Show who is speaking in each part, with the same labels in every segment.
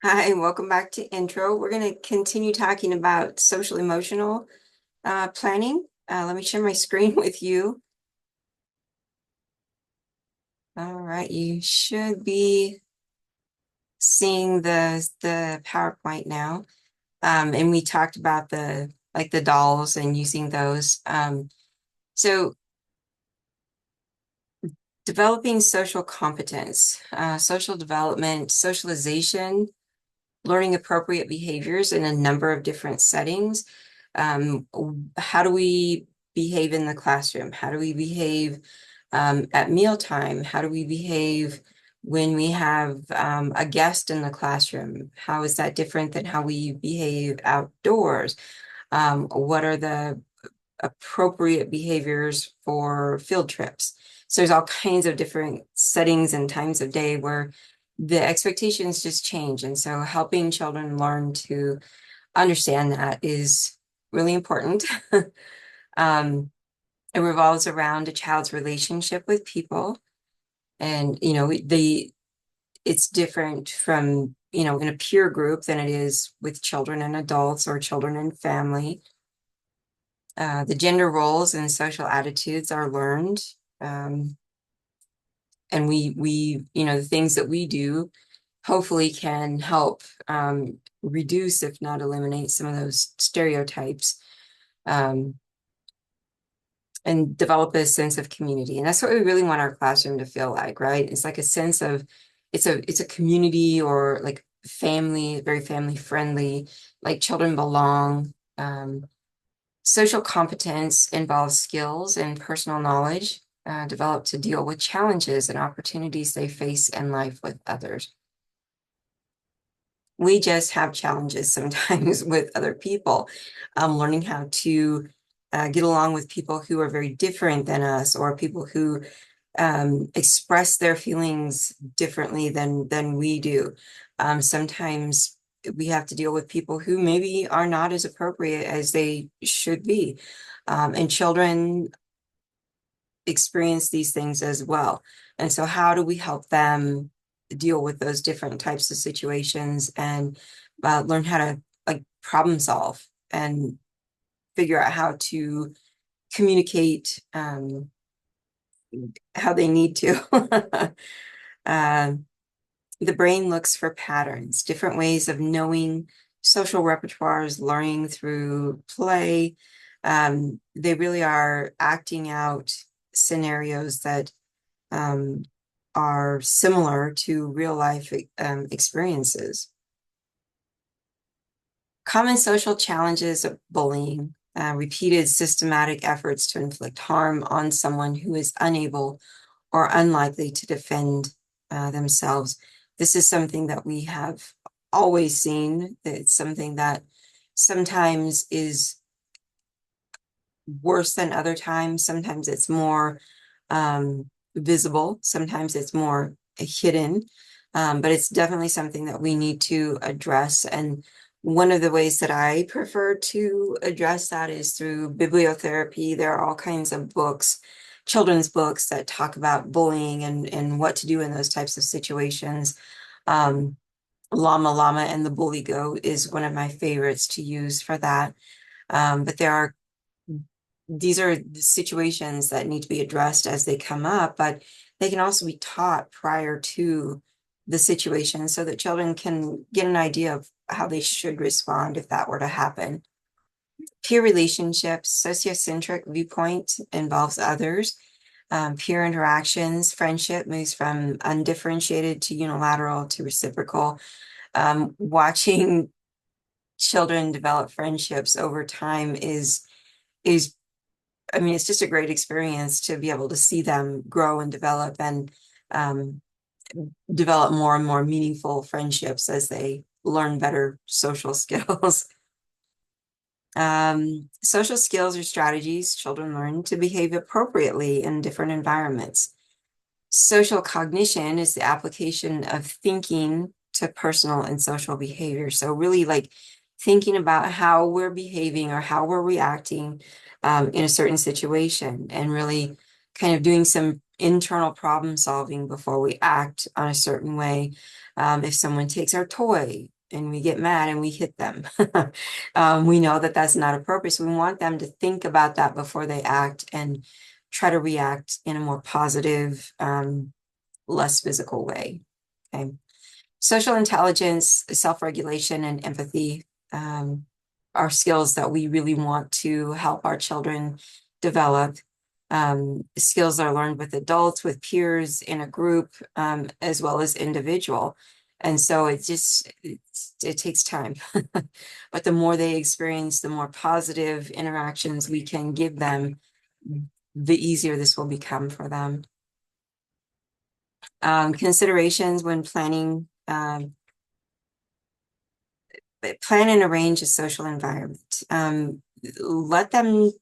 Speaker 1: Hi, welcome back to Intro. We're going to continue talking about social emotional planning. Let me share my screen with you. All right, you should be seeing the PowerPoint now. And we talked about the dolls and using those. So developing social competence, social development, socialization, learning appropriate behaviors in a number of different settings. Um, how do we behave in the classroom? How do we behave at mealtime? How do we behave when we have a guest in the classroom? How is that different than how we behave outdoors? What are the appropriate behaviors for field trips? So there's all kinds of different settings and times of day where the expectations just change. And so helping children learn to understand that is really important. Um, it revolves around a child's relationship with people. And, it's different from, in a peer group than it is with children and adults or children and family. The gender roles and social attitudes are learned. Um, and the things that we do hopefully can help reduce, if not eliminate, some of those stereotypes. Um, and develop a sense of community. And that's what we really want our classroom to feel like, right? It's like a sense of it's a community or like family, very family friendly, like children belong. Social competence involves skills and personal knowledge developed to deal with challenges and opportunities they face in life with others. We just have challenges sometimes with other people, learning how to get along with people who are very different than us or people who express their feelings differently than we do. Sometimes we have to deal with people who maybe are not as appropriate as they should be. And children experience these things as well. And so how do we help them deal with those different types of situations and learn how to like problem solve and figure out how to communicate how they need to. uh, the brain looks for patterns, different ways of knowing social repertoires, learning through play. They really are acting out scenarios that um, are similar to real life experiences. Common social challenges of bullying, repeated systematic efforts to inflict harm on someone who is unable or unlikely to defend themselves. This is something that we have always seen. It's something that sometimes is worse than other times. Sometimes it's more visible. Sometimes it's more hidden. But it's definitely something that we need to address. And one of the ways that I prefer to address that is through bibliotherapy. There are all kinds of books, children's books that talk about bullying and what to do in those types of situations. Um, Llama Llama and the Bully Goat is one of my favorites to use for that. But these are the situations that need to be addressed as they come up, but they can also be taught prior to the situation so that children can get an idea of how they should respond if that were to happen. Peer relationships, sociocentric viewpoint involves others. Peer interactions, friendship moves from undifferentiated to unilateral to reciprocal. Watching children develop friendships over time is I mean, it's just a great experience to be able to see them grow and develop and um, develop more and more meaningful friendships as they learn better social skills. Social skills or strategies children learn to behave appropriately in different environments. Social cognition is the application of thinking to personal and social behavior. So really like thinking about how we're behaving or how we're reacting in a certain situation and really kind of doing some internal problem solving before we act on a certain way. If someone takes our toy and we get mad and we hit them, we know that that's not appropriate. So we want them to think about that before they act and try to react in a more positive, less physical way. Okay. Social intelligence, self-regulation, and empathy are skills that we really want to help our children develop. Skills that are learned with adults, with peers, in a group, as well as individual. And so it takes time. But the more they experience, the more positive interactions we can give them, the easier this will become for them. Considerations when planning, plan and arrange a social environment. Let them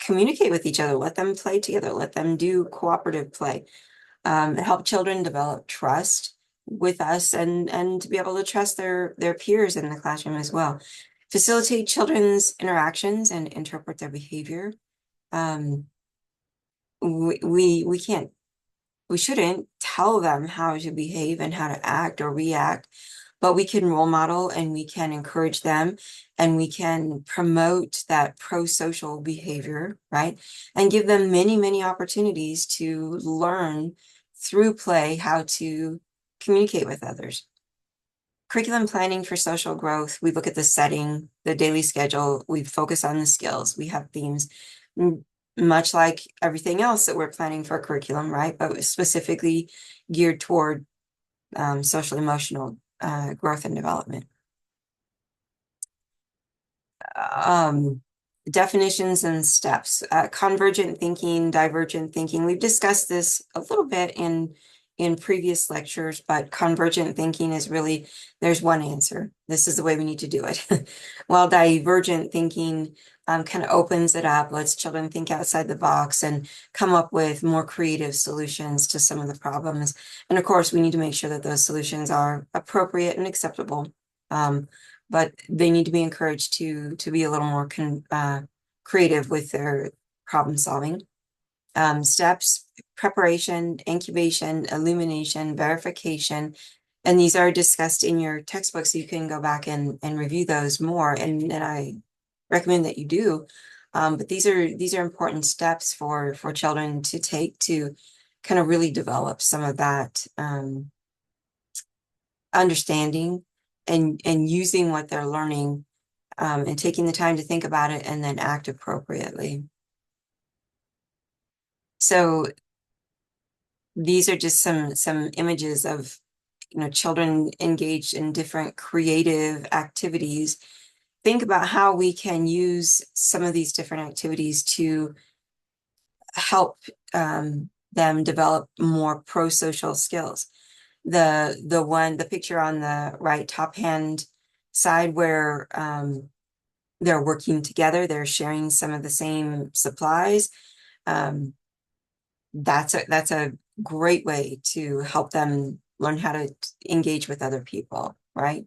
Speaker 1: communicate with each other, let them play together, let them do cooperative play. Help children develop trust with us and to be able to trust their peers in the classroom as well. Facilitate children's interactions and interpret their behavior. We can't, we shouldn't tell them how to behave and how to act or react, but we can role model and we can encourage them and we can promote that pro-social behavior, right? And give them many, many opportunities to learn through play how to communicate with others. Curriculum planning for social growth, we look at the setting, the daily schedule, we focus on the skills, we have themes, much like everything else that we're planning for curriculum, right? But specifically geared toward social emotional growth and development. Definitions and steps, convergent thinking, divergent thinking. We've discussed this a little bit in previous lectures, but convergent thinking is really, there's one answer. This is the way we need to do it. While divergent thinking kind of opens it up, lets children think outside the box and come up with more creative solutions to some of the problems. And of course, we need to make sure that those solutions are appropriate and acceptable. But they need to be encouraged to be a little more creative with their problem solving. Steps, preparation, incubation, illumination, verification. And these are discussed in your textbook, so you can go back and review those more. And I recommend that you do. But these are important steps for children to take to kind of really develop some of that understanding and using what they're learning and taking the time to think about it and then act appropriately. So these are just some images of children engaged in different creative activities. Think about how we can use some of these different activities to help them develop more pro-social skills. The picture on the right top hand side where they're working together, they're sharing some of the same supplies. That's a great way to help them learn how to engage with other people, right?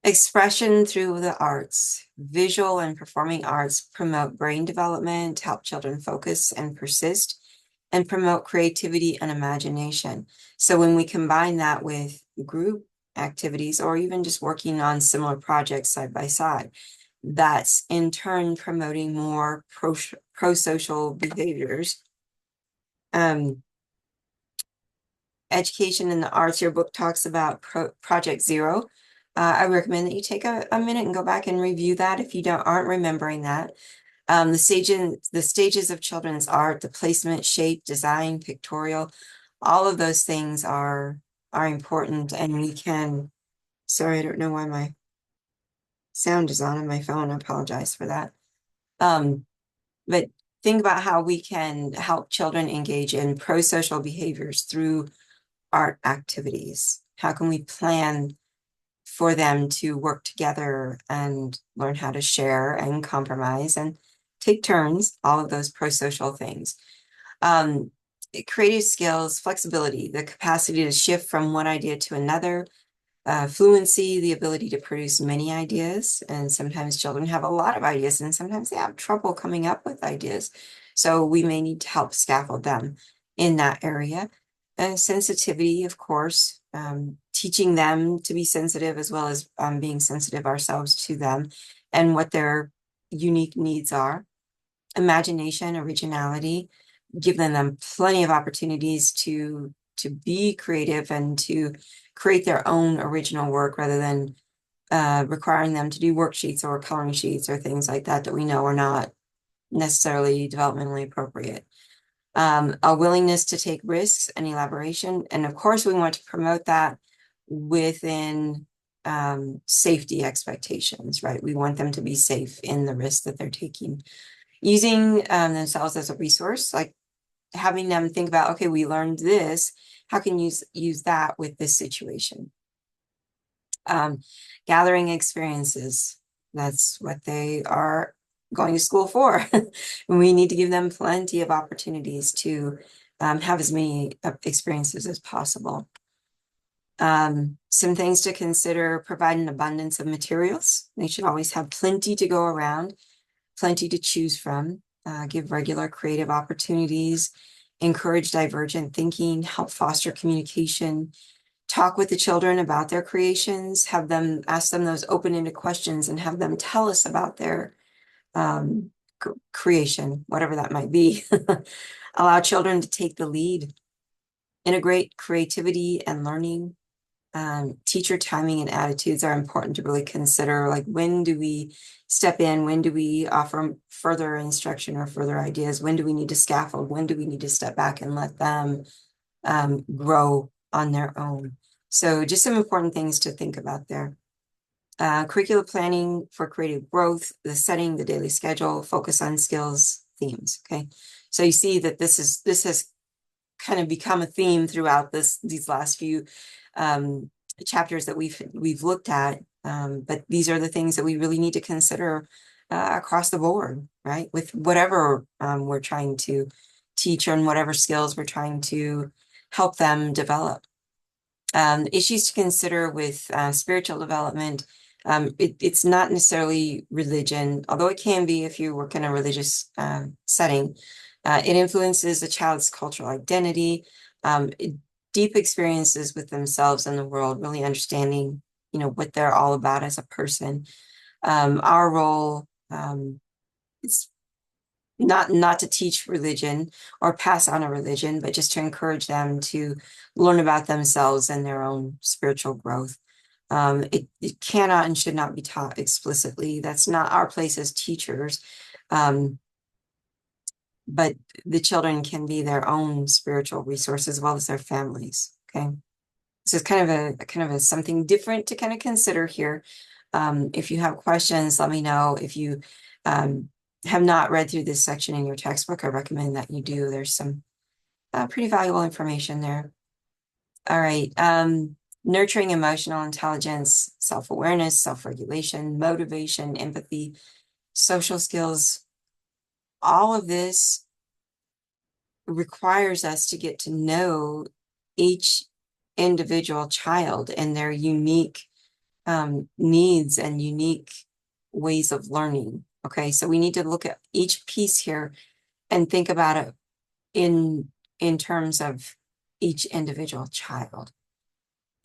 Speaker 1: Expression through the arts. Visual and performing arts promote brain development, help children focus and persist, and promote creativity and imagination. So when we combine that with group activities or even just working on similar projects side by side, that's in turn promoting more pro-social behaviors. Education in the arts, your book talks about Project Zero. I recommend that you take a minute and go back and review that if you aren't remembering that. The stages of children's art, the placement, shape, design, pictorial, all of those things are important, and we can, sorry, I don't know why my sound is on my phone. I apologize for that. But think about how we can help children engage in pro-social behaviors through art activities. How can we plan for them to work together and learn how to share and compromise and take turns, all of those pro-social things. Creative skills, flexibility, the capacity to shift from one idea to another, fluency, the ability to produce many ideas. And sometimes children have a lot of ideas and sometimes they have trouble coming up with ideas. So we may need to help scaffold them in that area. And sensitivity, of course, teaching them to be sensitive as well as being sensitive ourselves to them and what their unique needs are. Imagination, originality, giving them plenty of opportunities to be creative and to create their own original work rather than requiring them to do worksheets or coloring sheets or things like that that we know are not necessarily developmentally appropriate. A willingness to take risks and elaboration. And of course, we want to promote that within safety expectations, right? We want them to be safe in the risk that they're taking. Using themselves as a resource, like having them think about, okay, we learned this, how can you use that with this situation? Gathering experiences, that's what they are going to school for. We need to give them plenty of opportunities to have as many experiences as possible. Some things to consider: provide an abundance of materials. They should always have plenty to go around, plenty to choose from. Give regular creative opportunities, encourage divergent thinking, help foster communication, talk with the children about their creations, have them ask them those open-ended questions and have them tell us about their creation, whatever that might be. Allow children to take the lead, integrate creativity and learning. Teacher timing and attitudes are important to really consider, like when do we step in, when do we offer further instruction or further ideas, when do we need to scaffold, when do we need to step back and let them grow on their own. So just some important things to think about there. Curricular planning for creative growth, the setting, the daily schedule, focus on skills, themes. Okay, so you see that this has kind of become a theme throughout these last few chapters that we've looked at. But these are the things that we really need to consider across the board, right? With whatever we're trying to teach and whatever skills we're trying to help them develop. Issues to consider with spiritual development. It's not necessarily religion, although it can be if you work in a religious setting. It influences a child's cultural identity, deep experiences with themselves and the world, really understanding, what they're all about as a person. Our role is not to teach religion or pass on a religion, but just to encourage them to learn about themselves and their own spiritual growth. It cannot and should not be taught explicitly. That's not our place as teachers. But the children can be their own spiritual resource as well as their families. Okay. So it's kind of a something different to kind of consider here. If you have questions, let me know. If you have not read through this section in your textbook, I recommend that you do. There's some pretty valuable information there. All right. Nurturing emotional intelligence, self-awareness, self-regulation, motivation, empathy, social skills. All of this requires us to get to know each individual child and their unique needs and unique ways of learning. Okay, so we need to look at each piece here and think about it in terms of each individual child.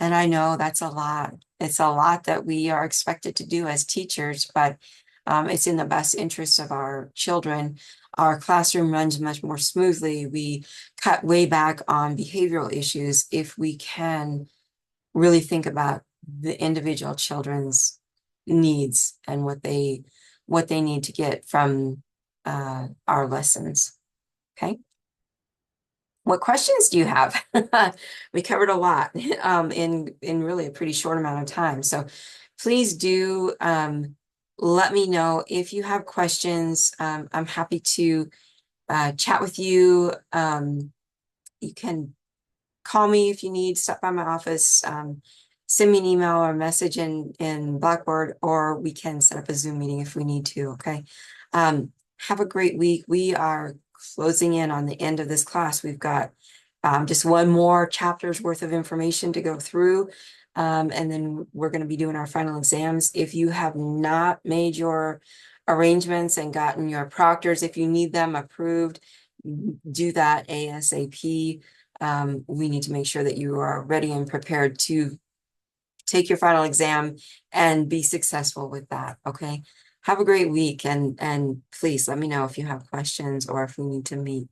Speaker 1: And I know that's a lot. It's a lot that we are expected to do as teachers, but it's in the best interest of our children. Our classroom runs much more smoothly. We cut way back on behavioral issues if we can really think about the individual children's needs and what they need to get from our lessons. Okay. What questions do you have? We covered a lot in really a pretty short amount of time. So please do let me know if you have questions. I'm happy to chat with you. You can call me if you need, stop by my office, send me an email or a message in Blackboard, or we can set up a Zoom meeting if we need to, okay? Have a great week. We are closing in on the end of this class. We've got just one more chapter's worth of information to go through, and then we're going to be doing our final exams. If you have not made your arrangements and gotten your proctors, if you need them approved, do that ASAP. We need to make sure that you are ready and prepared to take your final exam and be successful with that. Okay. Have a great week, and please let me know if you have questions or if we need to meet.